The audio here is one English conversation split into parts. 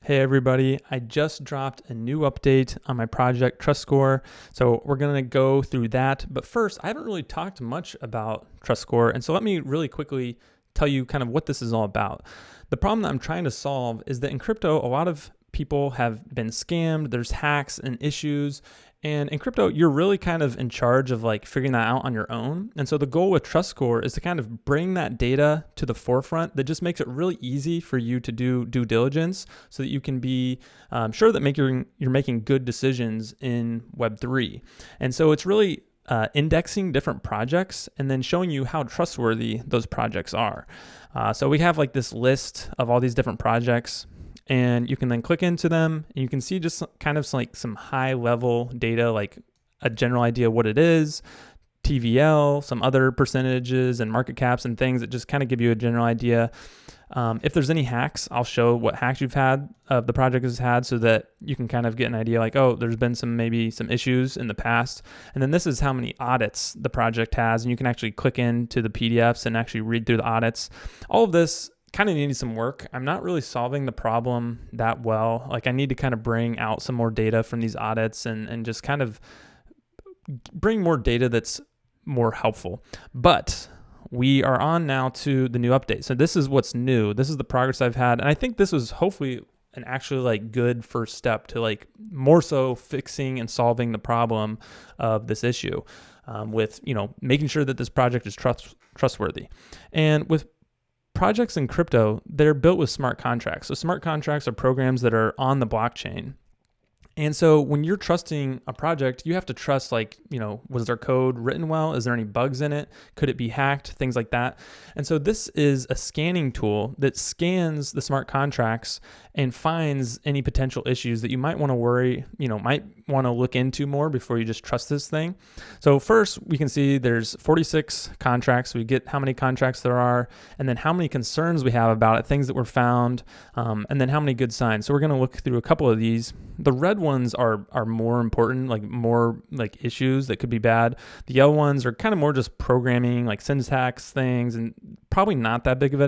Hey everybody, I just dropped a new update on my project TrustScore. So we're going to go through that. But first, I haven't really talked much about TrustScore. And so let me really quickly tell you kind of what this is all about. The problem that I'm trying to solve is that in crypto, a lot of people have been scammed. There's hacks and issues. And in crypto, you're really kind of in charge of like figuring that out on your own. And so the goal with TrustScore is to kind of bring that data to the forefront that just makes it really easy for you to do due diligence so that you can be sure that you're making good decisions in Web3. And so it's really indexing different projects and then showing you how trustworthy those projects are. So we have like this list of all these different projects. And you can then click into them and you can see just kind of like some high level data, like a general idea of what it is, TVL, some other percentages and market caps and things that just kind of give you a general idea. If there's any hacks, I'll show what hacks you've had, the project has had, so that you can kind of get an idea like, oh, there's been maybe some issues in the past. And then this is how many audits the project has. And you can actually click into the PDFs and actually read through the audits. All of this kind of needing some work. I'm not really solving the problem that well. Like I need to kind of bring out some more data from these audits and just kind of bring more data that's more helpful. But we are on now to the new update. So this is what's new. This is the progress I've had. And I think this was hopefully an actually like good first step to like more so fixing and solving the problem of this issue with, making sure that this project is trustworthy. And with projects in crypto, they're built with smart contracts. So smart contracts are programs that are on the blockchain. And so when you're trusting a project, you have to trust was their code written well? Is there any bugs in it? Could it be hacked? Things like that. And so this is a scanning tool that scans the smart contracts and finds any potential issues that you might want to might want to look into more before you just trust this thing. So first we can see there's 46 contracts. We get how many contracts there are, and then how many concerns we have about it, things that were found, and then how many good signs. So we're going to look through a couple of these. The red ones are more important, like more like issues that could be bad. The yellow ones are kind of more just programming, like syntax things, and probably not that big of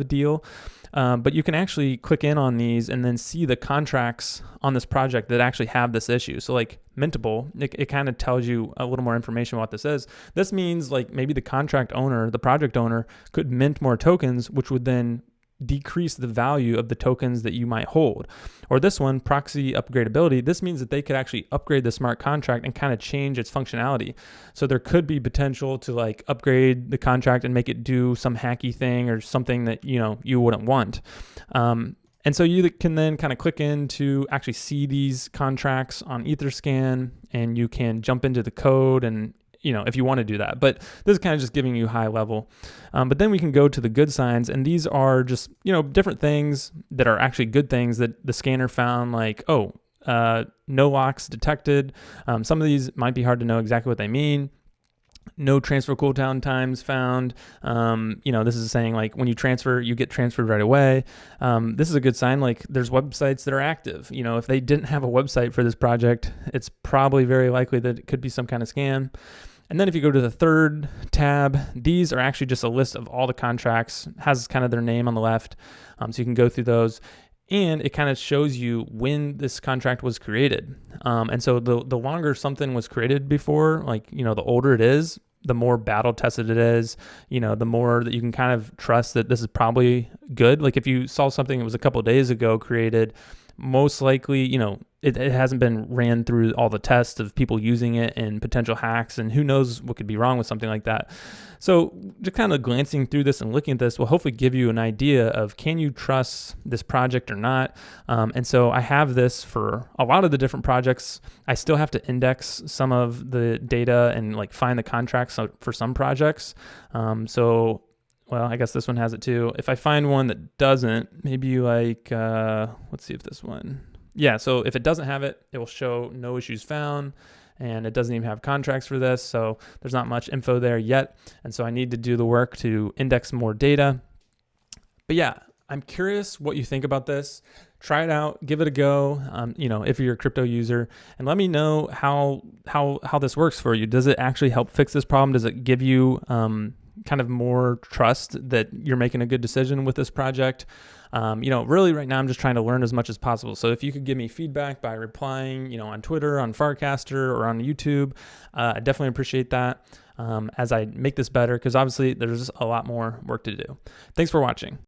a deal. But you can actually click in on these and then see the contracts on this project that actually have this issue. So like Mintable, it kind of tells you a little more information about what this is. This means like maybe the project owner could mint more tokens, which would then decrease the value of the tokens that you might hold. Or this one, proxy upgradability, this means that they could actually upgrade the smart contract and kind of change its functionality. So there could be potential to like upgrade the contract and make it do some hacky thing or something that you wouldn't want. And so you can then kind of click in to actually see these contracts on Etherscan, and you can jump into the code and if you want to do that. But this is kind of just giving you high level. But then we can go to the good signs, and these are just, different things that are actually good things that the scanner found, like, no locks detected. Some of these might be hard to know exactly what they mean. No transfer cooldown times found. This is saying like when you transfer, you get transferred right away. This is a good sign. Like there's websites that are active. If they didn't have a website for this project, it's probably very likely that it could be some kind of scam. And then if you go to the third tab, these are actually just a list of all the contracts, has kind of their name on the left. So you can go through those. And it kind of shows you when this contract was created. And so the longer something was created before, like, the older it is, the more battle tested it is, the more that you can kind of trust that this is probably good. Like if you saw something that was a couple of days ago created, most likely, it hasn't been ran through all the tests of people using it and potential hacks, and who knows what could be wrong with something like that. So just kind of glancing through this and looking at this will hopefully give you an idea of, can you trust this project or not? And so I have this for a lot of the different projects. I still have to index some of the data and like find the contracts for some projects. Well, I guess this one has it too. If I find one that doesn't, maybe like, let's see if this one. Yeah, so if it doesn't have it, it will show no issues found, and it doesn't even have contracts for this. So there's not much info there yet. And so I need to do the work to index more data. But yeah, I'm curious what you think about this. Try it out, give it a go, if you're a crypto user, and let me know how this works for you. Does it actually help fix this problem? Does it give you kind of more trust that you're making a good decision with this project? Really right now I'm just trying to learn as much as possible. So if you could give me feedback by replying, on Twitter, on Farcaster, or on YouTube, I definitely appreciate that as I make this better, because obviously there's a lot more work to do. Thanks for watching.